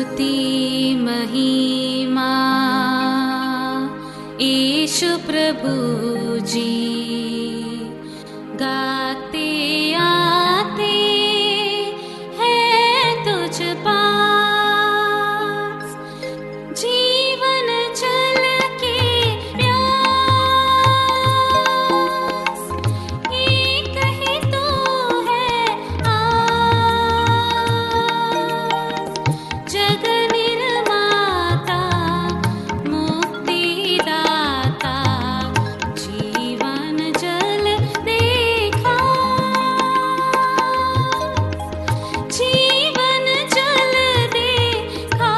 स्तुति महिमा यीशु प्रभु जी, गाते आते हैं तुझ पास, जीवन जल के प्यास, एक ही तो है आस, जग निर्माता मुक्तिदाता, जीवन जल देखा, जीवन जल देखा,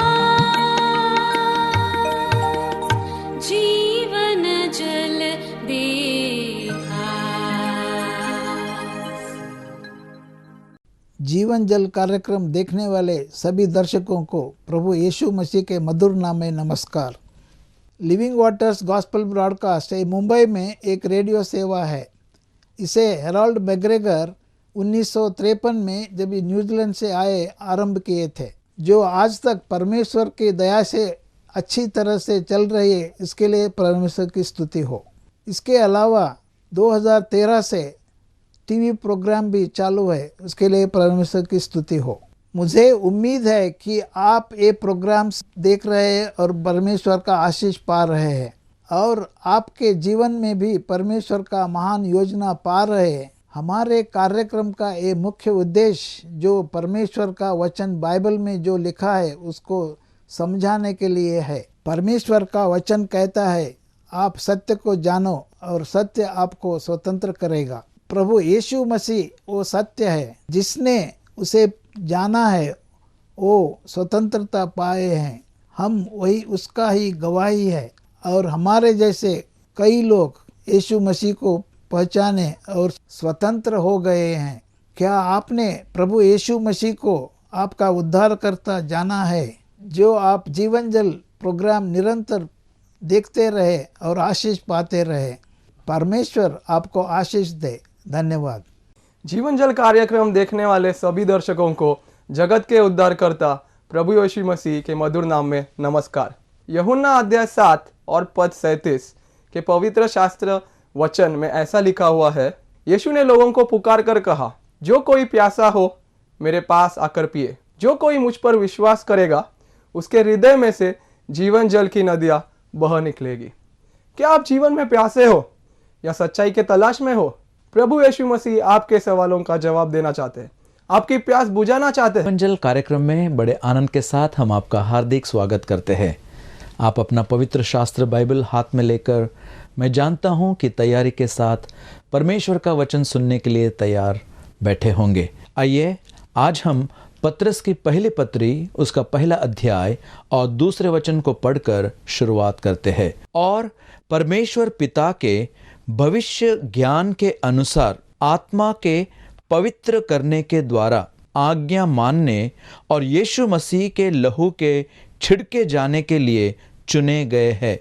जीवन जल देखा। जीवन जल कार्यक्रम देखने वाले सभी दर्शकों को प्रभु यीशु मसीह के मधुर नाम में नमस्कार। Living waters gospel broadcast Mumbai में एक रेडियो सेवा है। इसे हेराल्ड मैग्रेगर 1953 में जब ये न्यूजीलैंड से आए आरंभ किए थे, जो आज तक परमेश्वर की दया से अच्छी तरह से चल रही है। इसके लिए परमेश्वर की स्तुति हो। इसके अलावा 2013 से टीवी प्रोग्राम भी चालू है, उसके लिए परमेश्वर की स्तुति हो। मुझे उम्मीद है कि आप ये प्रोग्राम्स देख रहे हैं और परमेश्वर का आशीष पा रहे हैं, और आपके जीवन में भी परमेश्वर का महान योजना पा रहे हैं। हमारे कार्यक्रम का ये मुख्य उद्देश्य जो परमेश्वर का वचन बाइबल में जो लिखा है उसको समझाने के लिए है। परमेश्वर का वचन कहता है, आप सत्य को जानो और सत्य आपको स्वतंत्र करेगा। प्रभु यीशु मसीह वो सत्य है, जिसने उसे जाना है वो स्वतंत्रता पाए हैं। हम वही उसका ही गवाही है, और हमारे जैसे कई लोग यीशु मसीह को पहचाने और स्वतंत्र हो गए हैं। क्या आपने प्रभु यीशु मसीह को आपका उद्धारकर्ता जाना है? जो आप जीवन जल प्रोग्राम निरंतर देखते रहे और आशीष पाते रहे। परमेश्वर आपको आशीष दे। धन्यवाद। जीवन जल कार्यक्रम देखने वाले सभी दर्शकों को जगत के उद्धारकर्ता प्रभु यीशु मसीह के मधुर नाम में नमस्कार। यूहन्ना अध्याय 7 और पद 37 के पवित्र शास्त्र वचन में ऐसा लिखा हुआ है, यीशु ने लोगों को पुकार कर कहा, जो कोई प्यासा हो मेरे पास आकर पिए। जो कोई मुझ पर विश्वास करेगा उसके हृदय में से जीवन जल की नदियां बह निकलेगी। क्या आप जीवन में प्यासे हो या सच्चाई के तलाश में हो? प्रभु यीशु मसीह आपके सवालों का जवाब देना चाहते हैं, आपकी प्यास बुझाना चाहते हैं। जीवन जल कार्यक्रम में बड़े आनंद के साथ हम आपका हार्दिक स्वागत करते हैं। आप अपना पवित्र शास्त्र बाइबल हाथ में लेकर, मैं जानता हूं कि तैयारी के साथ परमेश्वर का वचन सुनने के लिए तैयार बैठे होंगे। आइए आज हम पत्रस की पहली पत्री उसका पहला अध्याय और दूसरे वचन को पढ़कर शुरुआत करते हैं। और परमेश्वर पिता के भविष्य ज्ञान के अनुसार आत्मा के पवित्र करने के द्वारा आज्ञा मानने और यीशु मसीह के लहू के छिड़के जाने के लिए चुने गए हैं।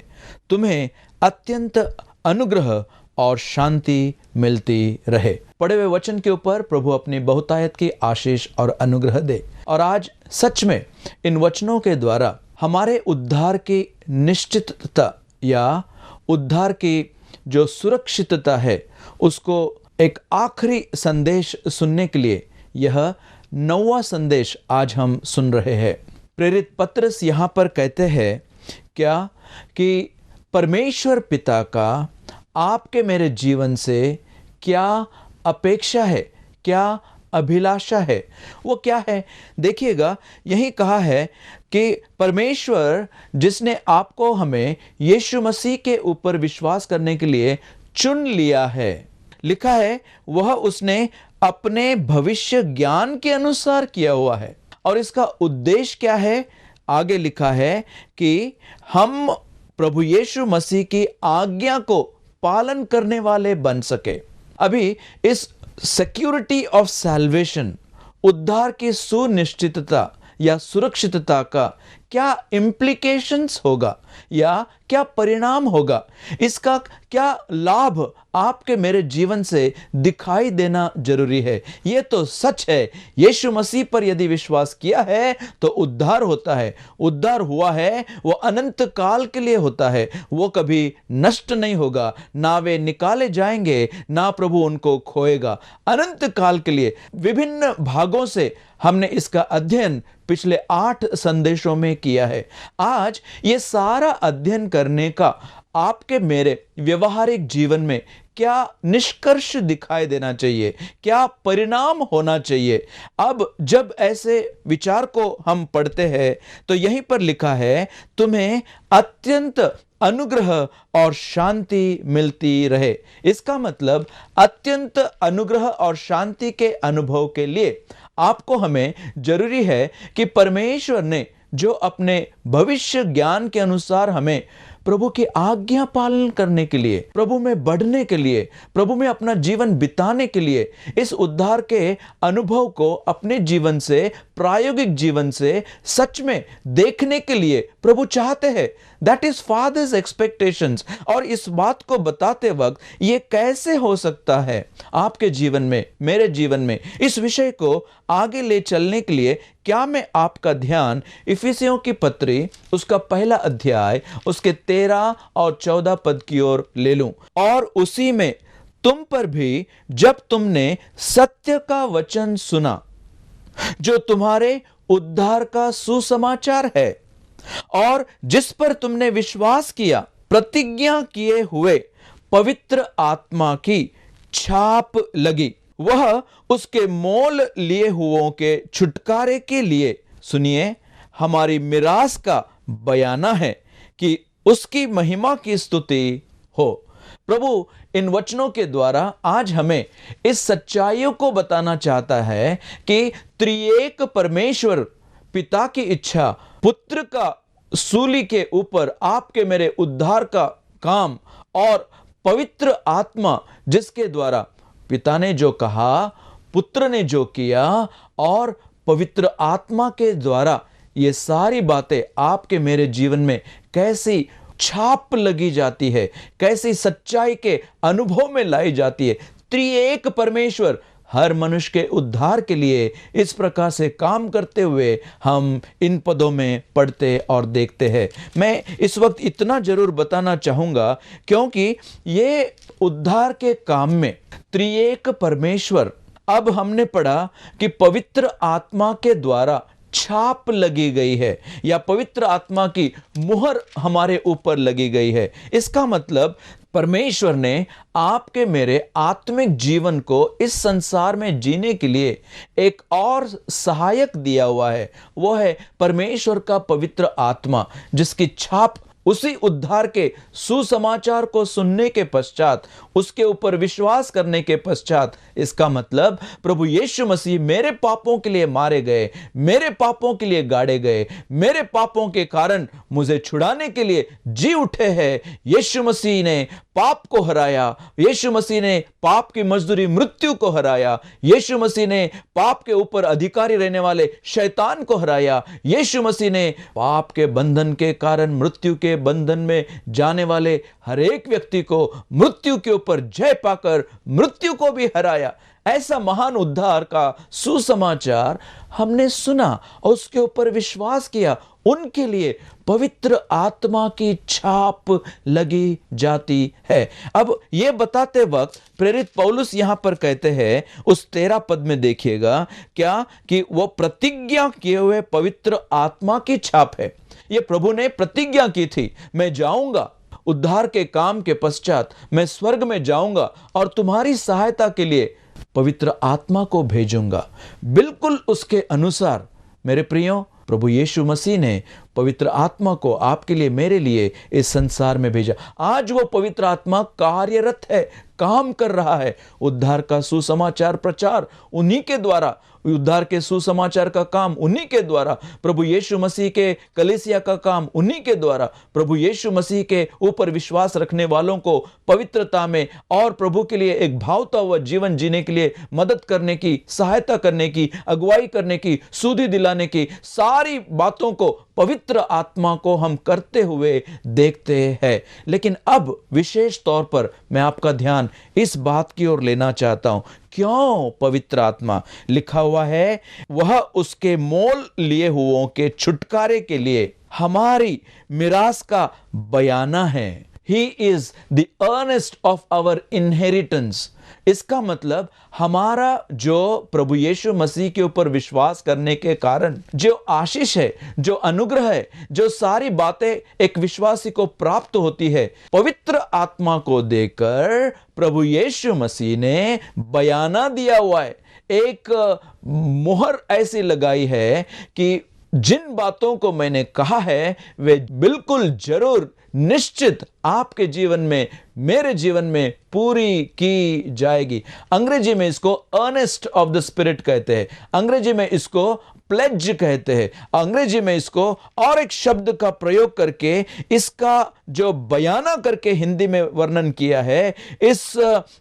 तुम्हें अत्यंत अनुग्रह और शांति मिलती रहे। पढ़े हुए वचन के ऊपर प्रभु अपनी बहुतायत की आशीष और अनुग्रह दे। और आज सच में इन वचनों के द्वारा हमारे उद्धार की निश्चितता या उद्धार की जो सुरक्षितता है उसको एक आखिरी संदेश सुनने के लिए यह 9वां संदेश आज हम सुन रहे हैं। प्रेरित पत्रस यहाँ पर कहते हैं क्या कि परमेश्वर पिता का आपके मेरे जीवन से क्या अपेक्षा है, क्या अभिलाषा है, वो क्या है? देखिएगा, यही कहा है कि परमेश्वर जिसने आपको हमें यीशु मसीह के ऊपर विश्वास करने के लिए चुन लिया है, लिखा है वह उसने अपने भविष्य ज्ञान के अनुसार किया हुआ है। और इसका उद्देश्य क्या है? आगे लिखा है कि हम प्रभु यीशु मसीह की आज्ञा को पालन करने वाले बन सके। अभी इस सिक्योरिटी ऑफ सैल्वेशन, उद्धार की सुनिश्चितता या सुरक्षितता का क्या इम्प्लीकेशंस होगा या क्या परिणाम होगा, इसका क्या लाभ आपके मेरे जीवन से दिखाई देना जरूरी है। यह तो सच है, यीशु मसीह पर यदि विश्वास किया है तो उद्धार होता है। उद्धार हुआ है वो अनंत काल के लिए होता है, वो कभी नष्ट नहीं होगा, ना वे निकाले जाएंगे ना प्रभु उनको खोएगा। अनंत काल के लिए विभिन्न भागों से हमने इसका अध्ययन पिछले 8 संदेशों में किया है। आज ये सारा अध्ययन करने का आपके मेरे व्यवहारिक जीवन में क्या निष्कर्ष दिखाई देना चाहिए, क्या परिणाम होना चाहिए। अब जब ऐसे विचार को हम पढ़ते हैं तो यहीं पर लिखा है, तुम्हें अत्यंत अनुग्रह और शांति मिलती रहे। इसका मतलब अत्यंत अनुग्रह और शांति के अनुभव के लिए आपको हमें जरूरी है कि परमेश्वर ने जो अपने भविष्य ज्ञान के अनुसार हमें प्रभु की आज्ञा पालन करने के लिए, प्रभु में बढ़ने के लिए, प्रभु में अपना जीवन बिताने के लिए, इस उद्धार के अनुभव को अपने जीवन से, प्रायोगिक जीवन से सच में देखने के लिए प्रभु चाहते हैं। That is father's expectations. और इस बात को बताते वक्त ये कैसे हो सकता है आपके जीवन में, मेरे जीवन में, इस विषय को आगे ले चलने के लिए क्या मैं आपका ध्यान इफिसियों की पत्री उसका पहला अध्याय उसके 13 और 14 पद की ओर ले लूं। और उसी में तुम पर भी जब तुमने सत्य का वचन सुना जो तुम्हारे उद्धार का सुसमाचार है और जिस पर तुमने विश्वास किया, प्रतिज्ञा किए हुए पवित्र आत्मा की छाप लगी, वह उसके मोल लिए हुओं के छुटकारे के लिए, सुनिए, हमारी मिरास का बयाना है कि उसकी महिमा की स्तुति हो। प्रभु इन वचनों के द्वारा आज हमें इस सच्चाइयों को बताना चाहता है कि त्रिएक परमेश्वर पिता की इच्छा पुत्र का सूली के ऊपर आपके मेरे उद्धार का काम और पवित्र आत्मा जिसके द्वारा पिता ने जो कहा, पुत्र ने जो किया और पवित्र आत्मा के द्वारा ये सारी बातें आपके मेरे जीवन में कैसी छाप लगी जाती है, कैसी सच्चाई के अनुभव में लाई जाती है। त्रिएक परमेश्वर हर मनुष्य के उद्धार के लिए इस प्रकार से काम करते हुए हम इन पदों में पढ़ते और देखते हैं। मैं इस वक्त इतना जरूर बताना चाहूंगा क्योंकि ये उद्धार के काम में त्रिएक परमेश्वर, अब हमने पढ़ा कि पवित्र आत्मा के द्वारा छाप लगी गई है या पवित्र आत्मा की मुहर हमारे ऊपर लगी गई है। इसका मतलब परमेश्वर ने आपके मेरे आत्मिक जीवन को इस संसार में जीने के लिए एक और सहायक दिया हुआ है, वो है परमेश्वर का पवित्र आत्मा, जिसकी छाप उसी उद्धार के सुसमाचार को सुनने के पश्चात, उसके ऊपर विश्वास करने के पश्चात, इसका मतलब प्रभु यीशु मसीह मेरे पापों के लिए मारे गए, मेरे पापों के लिए गाड़े गए, मेरे पापों के कारण मुझे छुड़ाने के लिए जी उठे हैं। यीशु मसीह ने पाप को हराया, यीशु मसीह ने पाप की मजदूरी मृत्यु को हराया, यीशु मसीह ने पाप के ऊपर अधिकारी रहने वाले शैतान को हराया, यीशु मसीह ने पाप के बंधन के कारण मृत्यु के बंधन में जाने वाले हर एक व्यक्ति को मृत्यु के ऊपर जय पाकर मृत्यु को भी हराया। ऐसा महान उद्धार का सुसमाचार हमने सुना और उसके ऊपर विश्वास किया। उनके लिए पवित्र आत्मा की छाप लगी जाती है। अब यह बताते वक्त प्रेरित पौलुस यहां पर कहते हैं, उस 13 पद में देखिएगा क्या, कि वो प्रतिज्ञा किए हुए पवित्र आत्मा की छाप है। ये प्रभु ने प्रतिज्ञा की थी, मैं जाऊंगा उद्धार के काम के पश्चात, मैं स्वर्ग में जाऊंगा और तुम्हारी सहायता के लिए पवित्र आत्मा को भेजूंगा। बिल्कुल उसके अनुसार मेरे प्रियो, प्रभु यीशु मसीह ने पवित्र आत्मा को आपके लिए, मेरे लिए इस संसार में भेजा। आज वो पवित्र आत्मा कार्यरत है, काम कर रहा है। उद्धार का सुसमाचार प्रचार उन्हीं के द्वारा, उद्धार के सुसमाचार का काम उन्हीं के द्वारा, प्रभु यीशु मसीह के कलीसिया का काम उन्हीं के द्वारा, प्रभु यीशु मसीह के ऊपर विश्वास रखने वालों को पवित्रता में और प्रभु के लिए एक भावता हुआ जीवन जीने के लिए मदद करने की, सहायता करने की, अगुवाई करने की, सुधि दिलाने की, सारी बातों को पवित्र आत्मा को हम करते हुए देखते हैं। लेकिन अब विशेष तौर पर मैं आपका ध्यान इस बात की ओर लेना चाहता हूं, क्यों पवित्र आत्मा? लिखा हुआ है, वह उसके मोल लिए हुओं के छुटकारे के लिए हमारी मिरास का बयाना है। He is the earnest of our inheritance। इसका मतलब हमारा जो प्रभु यीशु मसीह के ऊपर विश्वास करने के कारण जो आशीष है, जो अनुग्रह है, जो सारी बातें एक विश्वासी को प्राप्त होती है, पवित्र आत्मा को देकर प्रभु यीशु मसीह ने बयाना दिया हुआ है। एक मुहर ऐसी लगाई है कि जिन बातों को मैंने कहा है वे बिल्कुल जरूर निश्चित आपके जीवन में, मेरे जीवन में पूरी की जाएगी। अंग्रेजी में इसको अर्नेस्ट ऑफ द स्पिरिट कहते हैं, अंग्रेजी में इसको प्लेज कहते हैं, अंग्रेजी में इसको और एक शब्द का प्रयोग करके इसका जो बयाना करके हिंदी में वर्णन किया है, इस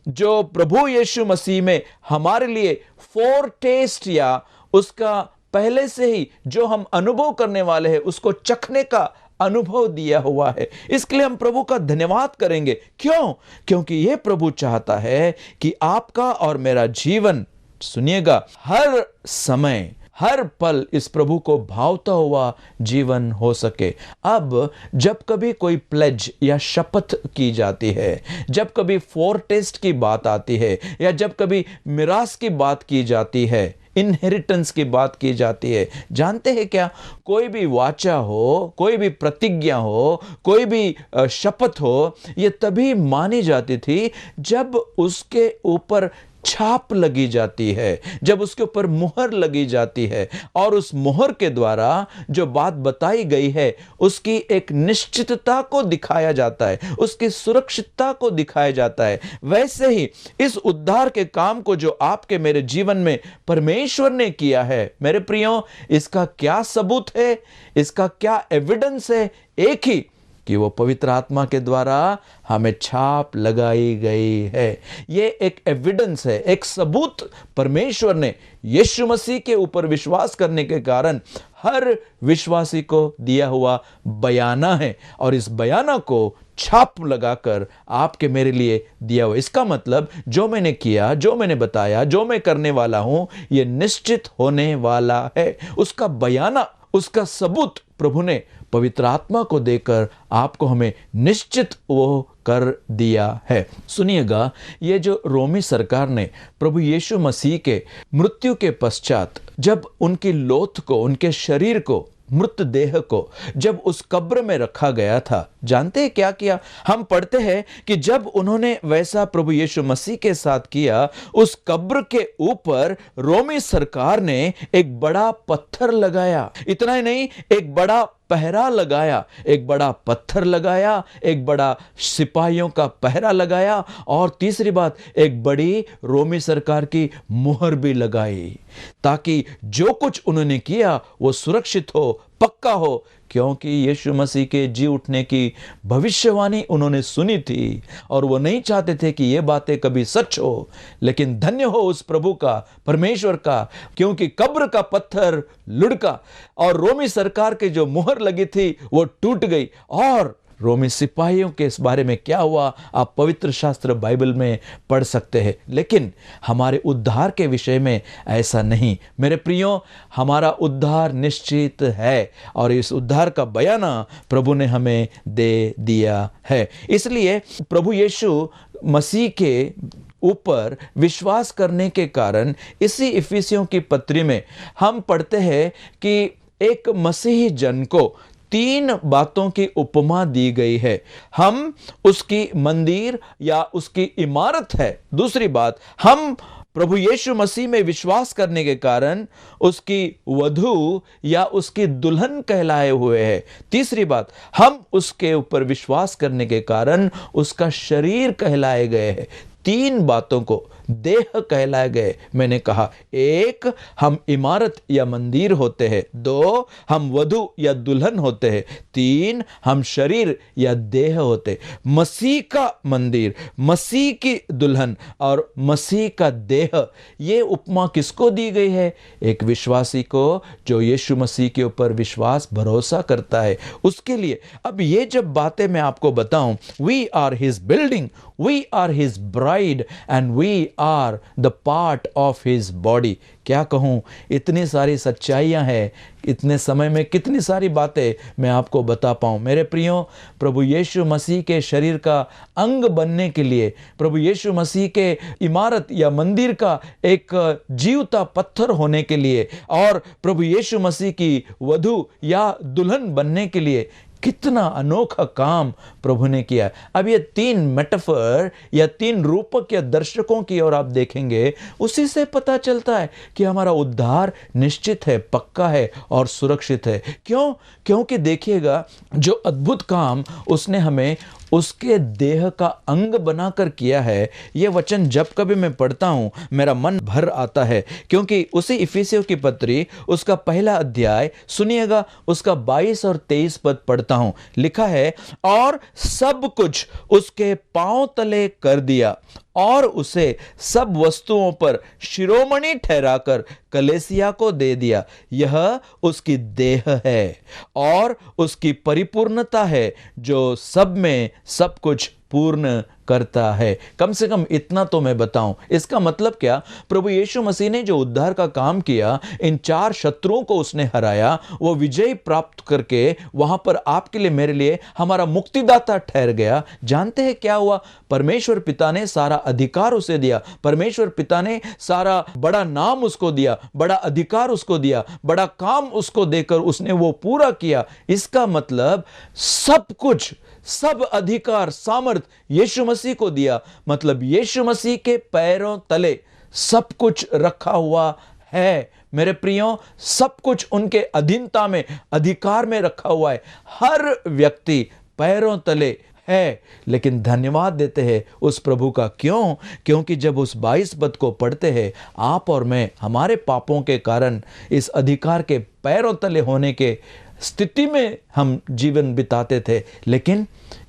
जो प्रभु यीशु मसीह में हमारे लिए फोर टेस्ट या उसका पहले से ही जो हम अनुभव करने वाले हैं उसको चखने का अनुभव दिया हुआ है। इसके लिए हम प्रभु का धन्यवाद करेंगे। क्यों? क्योंकि यह प्रभु चाहता है कि आपका और मेरा जीवन, सुनिएगा, हर समय हर पल इस प्रभु को भावता हुआ जीवन हो सके। अब जब कभी कोई प्लेज या शपथ की जाती है, जब कभी फोर टेस्ट की बात आती है, या जब कभी मिरास की बात की जाती है, इनहेरिटेंस की बात की जाती है, जानते हैं क्या? कोई भी वाचा हो, कोई भी प्रतिज्ञा हो, कोई भी शपथ हो, ये तभी मानी जाती थी जब उसके ऊपर छाप लगी जाती है, जब उसके ऊपर मुहर लगी जाती है, और उस मुहर के द्वारा जो बात बताई गई है उसकी एक निश्चितता को दिखाया जाता है, उसकी सुरक्षितता को दिखाया जाता है। वैसे ही इस उद्धार के काम को जो आपके मेरे जीवन में परमेश्वर ने किया है, मेरे प्रियो, इसका क्या सबूत है, इसका क्या एविडेंस है? एक ही, कि वो पवित्र आत्मा के द्वारा हमें छाप लगाई गई है। ये एक एविडेंस है, एक सबूत परमेश्वर ने यीशु मसीह के ऊपर विश्वास करने के कारण हर विश्वासी को दिया हुआ बयाना है, और इस बयाना को छाप लगाकर आपके मेरे लिए दिया हुआ। इसका मतलब जो मैंने किया, जो मैंने बताया, जो मैं करने वाला हूं, यह निश्चित होने वाला है। उसका बयाना, उसका सबूत प्रभु ने पवित्र आत्मा को देकर आपको हमें निश्चित वो कर दिया है। सुनिएगा, ये जो रोमी सरकार ने प्रभु यीशु मसीह के मृत्यु के पश्चात जब उनकी लोथ को, उनके शरीर को, मृतदेह को जब उस कब्र में रखा गया था, जानते हैं क्या किया? हम पढ़ते हैं कि जब उन्होंने वैसा प्रभु यीशु मसीह के साथ किया, उस कब्र के ऊपर रोमी सरकार ने एक बड़ा पत्थर लगाया। इतना ही नहीं, एक बड़ा पहरा लगाया, एक बड़ा पत्थर लगाया, एक बड़ा सिपाहियों का पहरा लगाया, और तीसरी बात, एक बड़ी रोमी सरकार की मुहर भी लगाई, ताकि जो कुछ उन्होंने किया वो सुरक्षित हो, पक्का हो, क्योंकि यीशु मसीह के जी उठने की भविष्यवाणी उन्होंने सुनी थी, और वो नहीं चाहते थे कि ये बातें कभी सच हो। लेकिन धन्य हो उस प्रभु का, परमेश्वर का, क्योंकि कब्र का पत्थर लुढ़का और रोमी सरकार के जो मुहर लगी थी वो टूट गई। और रोमी सिपाहियों के इस बारे में क्या हुआ आप पवित्र शास्त्र बाइबल में पढ़ सकते हैं। लेकिन हमारे उद्धार के विषय में ऐसा नहीं। मेरे प्रियो, हमारा उद्धार निश्चित है, और इस उद्धार का बयाना प्रभु ने हमें दे दिया है। इसलिए प्रभु यीशु मसीह के ऊपर विश्वास करने के कारण इसी इफिसियों की पत्री में हम पढ़ते हैं कि एक मसीही जन को 3 बातों की उपमा दी गई है। हम उसकी मंदिर या उसकी इमारत है। दूसरी बात, हम प्रभु यीशु मसीह में विश्वास करने के कारण उसकी वधू या उसकी दुल्हन कहलाए हुए हैं। तीसरी बात, हम उसके ऊपर विश्वास करने के कारण उसका शरीर कहलाए गए हैं। तीन बातों को देह कहलाए गए। मैंने कहा, एक, हम इमारत या मंदिर होते हैं। दो, हम वधु या दुल्हन होते हैं। तीन, हम शरीर या देह होते। मसीह का मंदिर, मसीह की दुल्हन और मसीह का देह, ये उपमा किसको दी गई है? एक विश्वासी को जो यीशु मसीह के ऊपर विश्वास भरोसा करता है, उसके लिए। अब ये जब बातें मैं आपको बताऊं, we are his building, we are his bride and we are the part of his body. क्या कहूं, इतनी सारी सच्चाइयां हैं, इतने समय में कितनी सारी बातें मैं आपको बता पाऊं। मेरे प्रियो, प्रभु यीशु मसीह के शरीर का अंग बनने के लिए, प्रभु यीशु मसीह के इमारत या मंदिर का एक जीवता पत्थर होने के लिए और प्रभु यीशु मसीह की वधु या दुल्हन बनने के लिए कितना अनोखा काम प्रभु ने किया। अब ये तीन मेटाफर या तीन रूपक या दर्शकों की ओर आप देखेंगे, उसी से पता चलता है कि हमारा उद्धार निश्चित है, पक्का है और सुरक्षित है। क्यों? क्योंकि देखिएगा, जो अद्भुत काम उसने हमें उसके देह का अंग बनाकर किया है। ये वचन जब कभी मैं पढ़ता हूं, मेरा मन भर आता है, क्योंकि उसी इफिसियों की पत्री उसका पहला अध्याय सुनिएगा, उसका 22 और 23 पद पढ़ता हूं। लिखा है, और सब कुछ उसके पांव तले कर दिया और उसे सब वस्तुओं पर शिरोमणि ठहराकर कलेसिया को दे दिया। यह उसकी देह है और उसकी परिपूर्णता है, जो सब में सब कुछ पूर्ण करता है। कम से कम इतना तो मैं बताऊं। इसका मतलब क्या? प्रभु यीशु मसीह ने जो उद्धार का काम किया, इन 4 शत्रुओं को उसने हराया, वो विजय प्राप्त करके वहां पर आपके लिए, मेरे लिए हमारा मुक्तिदाता ठहर गया। जानते हैं क्या हुआ? परमेश्वर पिता ने सारा अधिकार उसे दिया। परमेश्वर पिता ने सारा बड़ा नाम उसको दिया, बड़ा अधिकार उसको दिया, बड़ा काम उसको देकर उसने वो पूरा किया। इसका मतलब सब कुछ, सब अधिकार, सामर्थ यीशु मसीह को दिया। मतलब यीशु मसीह के पैरों तले सब कुछ रखा हुआ है। मेरे प्रियो, सब कुछ उनके अधीनता में, अधिकार में रखा हुआ है। हर व्यक्ति पैरों तले है। लेकिन धन्यवाद देते हैं उस प्रभु का। क्यों? क्योंकि जब उस 22 पद को पढ़ते हैं, आप और मैं हमारे पापों के कारण इस अधिकार के पैरों तले होने के स्थिति में हम जीवन बिताते थे, लेकिन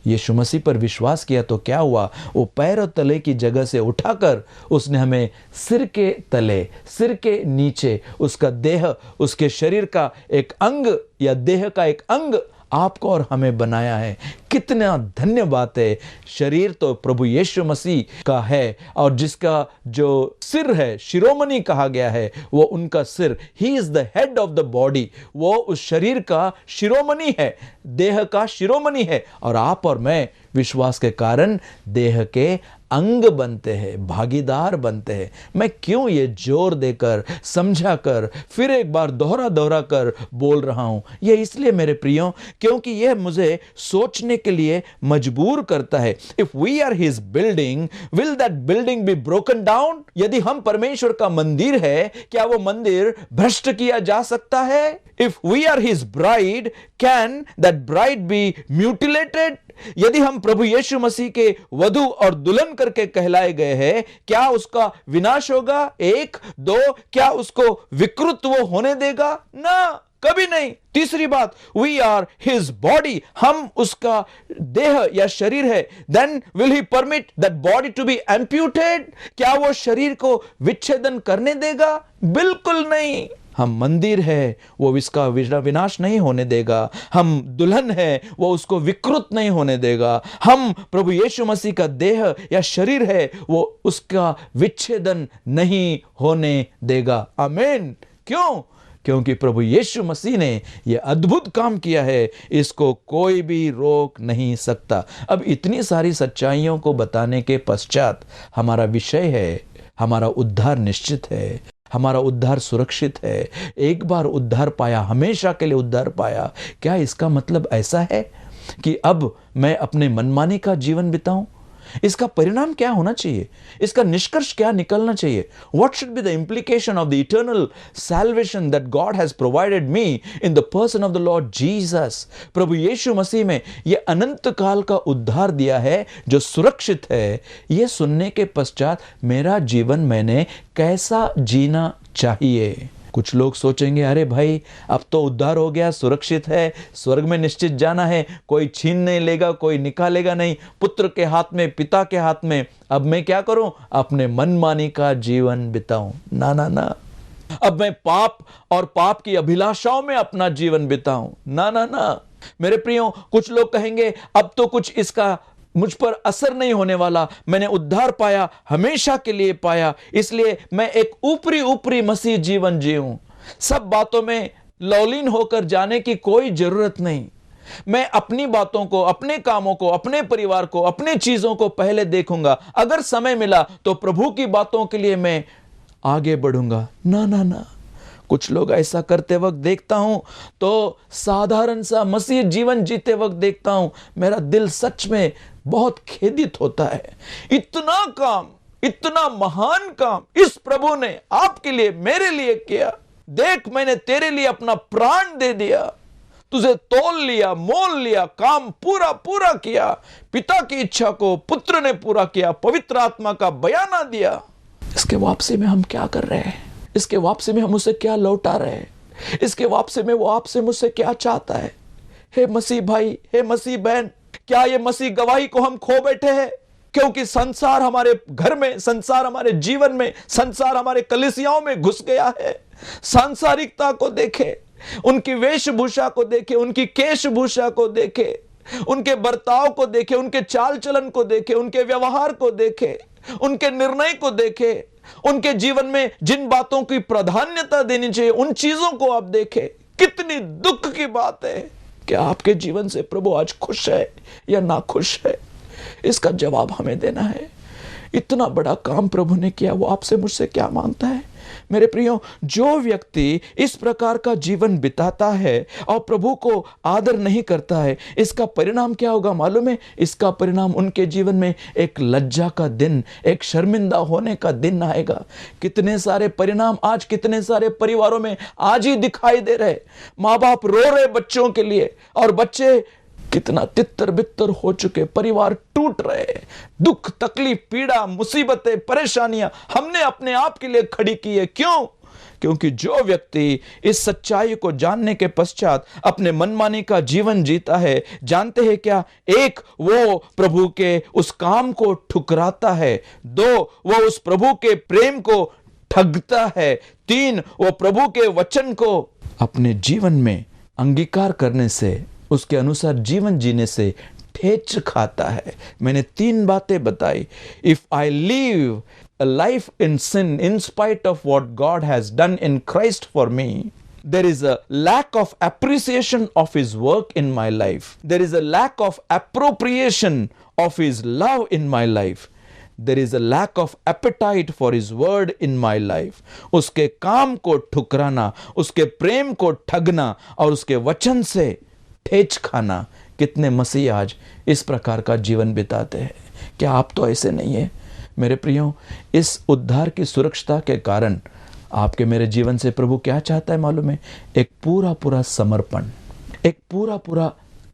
यीशु मसीह पर विश्वास किया तो क्या हुआ? वो पैरों तले की जगह से उठाकर उसने हमें सिर के तले, सिर के नीचे, उसका देह, उसके शरीर का एक अंग या देह का एक अंग आपको और हमें बनाया है। कितना धन्य बात है। शरीर तो प्रभु यीशु मसीह का है और जिसका जो सिर है, शिरोमणि कहा गया है, वो उनका सिर, he is the head of the body. वो उस शरीर का शिरोमणि है, देह का शिरोमणि है। और आप और मैं विश्वास के कारण देह के अंग बनते हैं, भागीदार बनते हैं। मैं क्यों ये जोर देकर, समझा कर, फिर एक बार दोहरा कर बोल रहा हूं? ये इसलिए मेरे प्रियो, क्योंकि यह मुझे सोचने के लिए मजबूर करता है। If we are his building, will that building be broken down? यदि हम परमेश्वर का मंदिर है, क्या वो मंदिर भ्रष्ट किया जा सकता है? If we are his bride, can that bride be mutilated? यदि हम प्रभु यीशु मसीह के वधु और दुल्हन करके कहलाए गए हैं, क्या उसका विनाश होगा? 1, 2, क्या उसको विकृत वो होने देगा? ना, कभी नहीं। तीसरी बात, वी आर हिज बॉडी, हम उसका देह या शरीर है। Then will he permit that body to be amputated? क्या वो शरीर को विच्छेदन करने देगा? बिल्कुल नहीं। हम मंदिर है, वो इसका विनाश नहीं होने देगा। हम दुल्हन है, वो उसको विकृत नहीं होने देगा। हम प्रभु यीशु मसीह का देह या शरीर है, वो उसका विच्छेदन नहीं होने देगा। आमीन। क्यों? क्योंकि प्रभु यीशु मसीह ने यह अद्भुत काम किया है, इसको कोई भी रोक नहीं सकता। अब इतनी सारी सच्चाइयों को बताने के पश्चात हमारा विषय है, हमारा उद्धार निश्चित है, हमारा उद्धार सुरक्षित है। एक बार उद्धार पाया, हमेशा के लिए उद्धार पाया। क्या इसका मतलब ऐसा है कि अब मैं अपने मनमानी का जीवन बिताऊं? इसका परिणाम क्या होना चाहिए, इसका निष्कर्ष क्या निकलना चाहिए? What should be the implication of the eternal salvation that God has provided me in the person of the Lord Jesus. प्रभु यीशु मसीह में यह अनंत काल का उद्धार दिया है जो सुरक्षित है। यह सुनने के पश्चात मेरा जीवन मैंने कैसा जीना चाहिए? कुछ लोग सोचेंगे, अरे भाई अब तो उद्धार हो गया, सुरक्षित है, स्वर्ग में निश्चित जाना है, कोई छीन नहीं लेगा, कोई निकालेगा नहीं, पुत्र के हाथ में, पिता के हाथ में, अब मैं क्या करूं? अपने मनमानी का जीवन बिताऊं? ना ना ना। अब मैं पाप और पाप की अभिलाषाओं में अपना जीवन बिताऊं? ना ना ना। मेरे प्रियो, कुछ लोग कहेंगे अब तो कुछ इसका मुझ पर असर नहीं होने वाला, मैंने उद्धार पाया, हमेशा के लिए पाया, इसलिए मैं एक ऊपरी मसीह जीवन जीऊं। सब बातों में लौलीन होकर जाने की कोई जरूरत नहीं। मैं अपनी बातों को, अपने कामों को, अपने परिवार को, अपने चीजों को पहले देखूंगा, अगर समय मिला तो प्रभु की बातों के लिए मैं आगे बढ़ूंगा। ना ना ना। कुछ लोग ऐसा करते वक्त देखता हूं तो साधारण सा मसीह जीवन जीते वक्त देखता हूं, मेरा दिल सच में बहुत खेदित होता है। इतना काम, इतना महान काम इस प्रभु ने आपके लिए, मेरे लिए किया। देख, मैंने तेरे लिए अपना प्राण दे दिया, तुझे तोल लिया, मोल लिया, काम पूरा पूरा किया, पिता की इच्छा को पुत्र ने पूरा किया, पवित्र आत्मा का बयाना दिया। इसके वापसी में हम क्या कर रहे हैं? इसके वापसी में हम उसे क्या लौटा रहे हैं? इसके वापसी में वो आपसे मुझसे क्या चाहता है? हे मसीह भाई, हे मसीह बहन, क्या ये मसीह गवाही को हम खो बैठे हैं? क्योंकि संसार हमारे घर में, संसार हमारे जीवन में, संसार हमारे कलीसियाओं में घुस गया है। सांसारिकता को देखे, उनकी वेशभूषा को देखे, उनकी केशभूषा को देखे, उनके बर्ताव को देखे, उनके चाल चलन को देखे, उनके व्यवहार को देखे, उनके निर्णय को देखे, उनके जीवन में जिन बातों की प्राधान्यता देनी चाहिए उन चीजों को आप देखें। कितनी दुख की बात है। क्या आपके जीवन से प्रभु आज खुश है या ना खुश है? इसका जवाब हमें देना है। इतना बड़ा काम प्रभु ने किया, वो आपसे मुझसे क्या मांगता है? मेरे प्रियो, जो व्यक्ति इस प्रकार का जीवन बिताता है और प्रभु को आदर नहीं करता है, इसका परिणाम क्या होगा मालूम है? इसका परिणाम उनके जीवन में एक लज्जा का दिन, एक शर्मिंदा होने का दिन आएगा। कितने सारे परिणाम आज कितने सारे परिवारों में आज ही दिखाई दे रहे। माँ बाप रो रहे बच्चों के लिए और बच्चे कितना तितर बितर हो चुके, परिवार टूट रहे, दुख, तकलीफ, पीड़ा, मुसीबतें, परेशानियां हमने अपने आप के लिए खड़ी की है। क्यों? क्योंकि जो व्यक्ति इस सच्चाई को जानने के पश्चात अपने मनमानी का जीवन जीता है, जानते हैं क्या? एक, वो प्रभु के उस काम को ठुकराता है। दो, वो उस प्रभु के प्रेम को ठगता है। तीन, वो प्रभु के वचन को अपने जीवन में अंगीकार करने से, उसके अनुसार जीवन जीने से ठेच खाता है। मैंने 3 बातें बताई। If I live a life in sin in spite of what God has done in Christ for me, there is a lack of appreciation of his work in my life. There is a lack of appropriation of his love in my life. There is a lack of appetite for his word in my life. उसके काम को ठुकराना, उसके प्रेम को ठगना और उसके वचन से ठेच खाना। कितने मसीह आज इस प्रकार का जीवन बिताते हैं? क्या आप तो ऐसे नहीं है? मेरे प्रियो, इस उद्धार की सुरक्षता के कारण आपके मेरे जीवन से प्रभु क्या चाहता है मालूम है? एक पूरा पूरा समर्पण, एक पूरा पूरा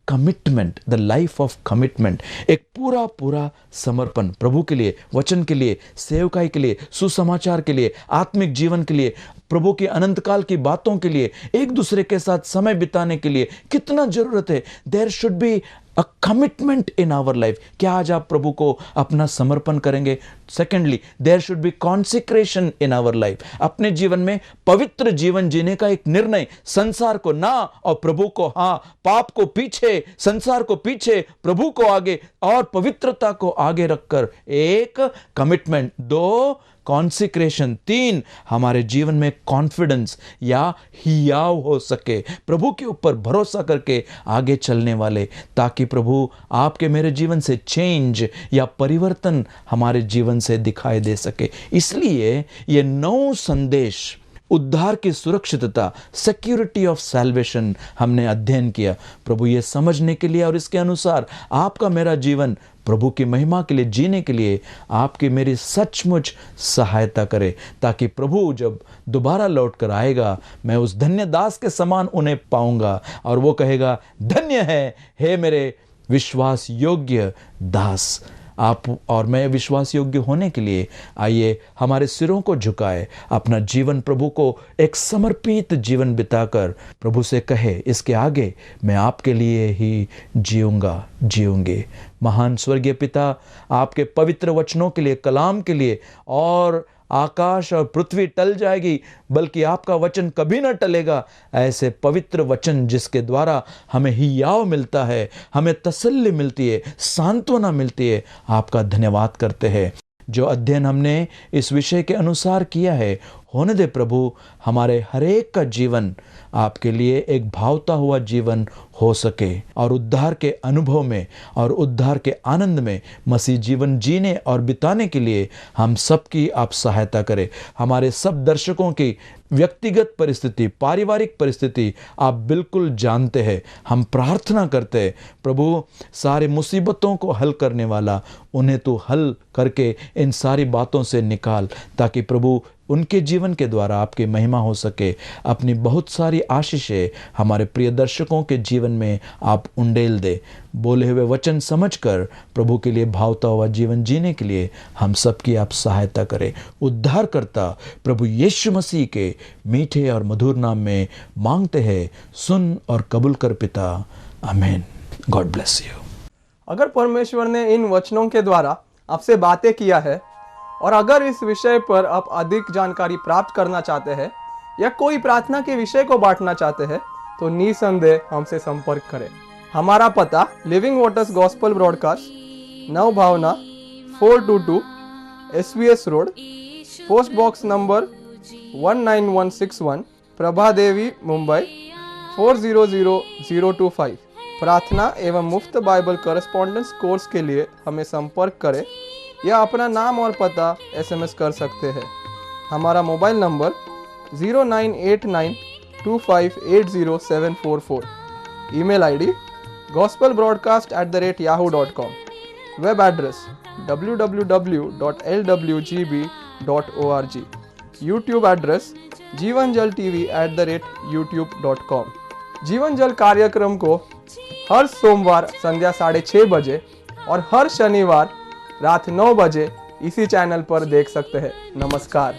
commitment, the life of commitment, एक पूरा पूरा समर्पण प्रभु के लिए, वचन के लिए, सेवकाई के लिए, सुसमाचार के लिए, आत्मिक जीवन के लिए, प्रभु की अनंत काल की बातों के लिए, एक दूसरे के साथ समय बिताने के लिए कितना जरूरत है। There should be a commitment in our life. क्या आज आप प्रभु को अपना समर्पण करेंगे? Secondly, there should be consecration in our life. अपने जीवन में पवित्र जीवन जीने का एक निर्णय, संसार को ना और प्रभु को हाँ, पाप को पीछे, संसार को पीछे, प्रभु को आगे और पवित्रता को आगे रखकर एक कमिटमेंट। 2, कॉन्सिक्रेशन। 3, हमारे जीवन में कॉन्फिडेंस या हियाव हो सके, प्रभु के ऊपर भरोसा करके आगे चलने वाले, ताकि प्रभु आपके मेरे जीवन से चेंज या परिवर्तन हमारे जीवन से दिखाई दे सके। इसलिए ये 9 संदेश उद्धार की सुरक्षितता, सिक्योरिटी ऑफ सैल्वेशन हमने अध्ययन किया। प्रभु ये समझने के लिए और इसके अनुसार आपका मेरा जीवन प्रभु की महिमा के लिए जीने के लिए आपकी मेरी सचमुच सहायता करे, ताकि प्रभु जब दोबारा लौट कर आएगा मैं उस धन्य दास के समान उन्हें पाऊंगा और वो कहेगा, धन्य है हे मेरे विश्वास योग्य दास। आप और मैं विश्वास योग्य होने के लिए आइए हमारे सिरों को झुकाए, अपना जीवन प्रभु को एक समर्पित जीवन बिताकर प्रभु से कहे, इसके आगे मैं आपके लिए ही जीऊंगी। महान स्वर्गीय पिता, आपके पवित्र वचनों के लिए, कलाम के लिए, और आकाश और पृथ्वी टल जाएगी बल्कि आपका वचन कभी ना टलेगा, ऐसे पवित्र वचन जिसके द्वारा हमें हियाव मिलता है, हमें तसल्ली मिलती है, सांत्वना मिलती है, आपका धन्यवाद करते हैं। जो अध्ययन हमने इस विषय के अनुसार किया है, होने दे प्रभु हमारे हरेक का जीवन आपके लिए एक भावता हुआ जीवन हो सके और उद्धार के अनुभव में और उद्धार के आनंद में मसीह जीवन जीने और बिताने के लिए हम सबकी आप सहायता करें। हमारे सब दर्शकों की व्यक्तिगत परिस्थिति, पारिवारिक परिस्थिति आप बिल्कुल जानते हैं। हम प्रार्थना करते हैं प्रभु, सारे मुसीबतों को हल करने वाला, उन्हें तो हल करके इन सारी बातों से निकाल, ताकि प्रभु उनके जीवन के द्वारा आपकी महिमा हो सके। अपनी बहुत सारी आशीषें हमारे प्रिय दर्शकों के जीवन में आप उंडेल दे। बोले हुए वचन समझकर प्रभु के लिए भावता हुआ जीवन जीने के लिए हम सबकी आप सहायता करें। उद्धारकर्ता प्रभु यीशु मसीह के मीठे और मधुर नाम में मांगते हैं, सुन और कबूल कर पिता, आमीन। God bless you. अगर परमेश्वर ने इन वचनों के द्वारा आपसे बातें किया है और अगर इस विषय पर आप अधिक जानकारी प्राप्त करना चाहते हैं या कोई प्रार्थना के विषय को बांटना चाहते हैं तो निसंदेह हमसे संपर्क करें। हमारा पता living waters gospel broadcast, Nav Bhavna 422 SVS road, post box number 19161, Prabha Devi, Mumbai 400025। प्रार्थना एवं मुफ्त बाइबल करस्पॉन्डेंस कोर्स के लिए हमें संपर्क करें या अपना नाम और पता SMS कर सकते हैं। हमारा mobile number 098925807444, email ID gospelbroadcast@yahoo.com, web address www.lwgb.org, YouTube address Jeevanjal TV@youtube.com। Jeevan जल कार्यक्रम को हर सोमवार संध्या 6:30 बजे और हर शनिवार रात 9 बजे इसी चैनल पर देख सकते हैं। नमस्कार।